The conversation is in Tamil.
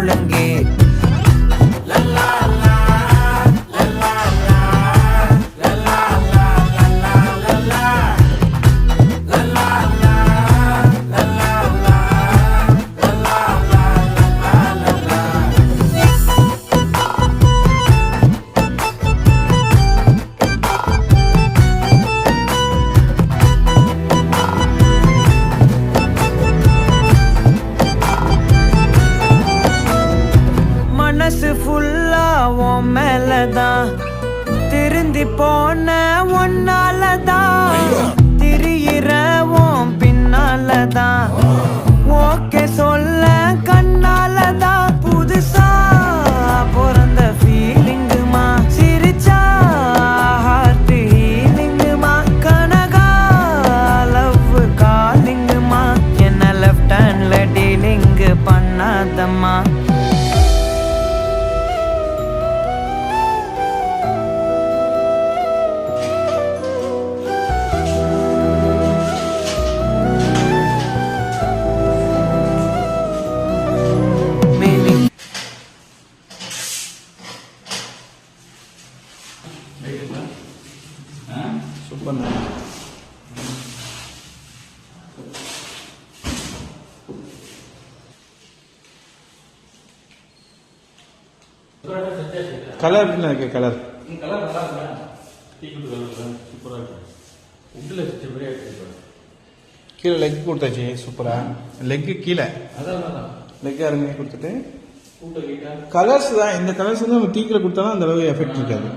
முழங்கே ஃபுல்லா உன் மேலதான் திருந்தி போன ஒன்னாலதான் திரியிற உன் பின்னாலதான் ஓகே சொல்ல கண்ணாலதான் புதுசா பிறந்த ஃபீலிங்குமா சிரிச்சா ஹார்ட் ஹீலிங்குமா கனகா லவ் காலிங்குமா என்ன லெஃப்ட் ஹேண்ட்ல டீலிங் பண்ணாதம்மா சூப்பர் கலர் எப்படின்னா இருக்கு கலர் கீழே லெக் கொடுத்தாச்சு சூப்பரா லெக்கு கீழே லெக் அருமையாக கொடுத்துட்டு கலர்ஸ் தான் இந்த கலர்ஸ் வந்து நம்ம டீக்கில் கொடுத்தாலும் அந்த அளவு எஃபெக்ட் இருக்காது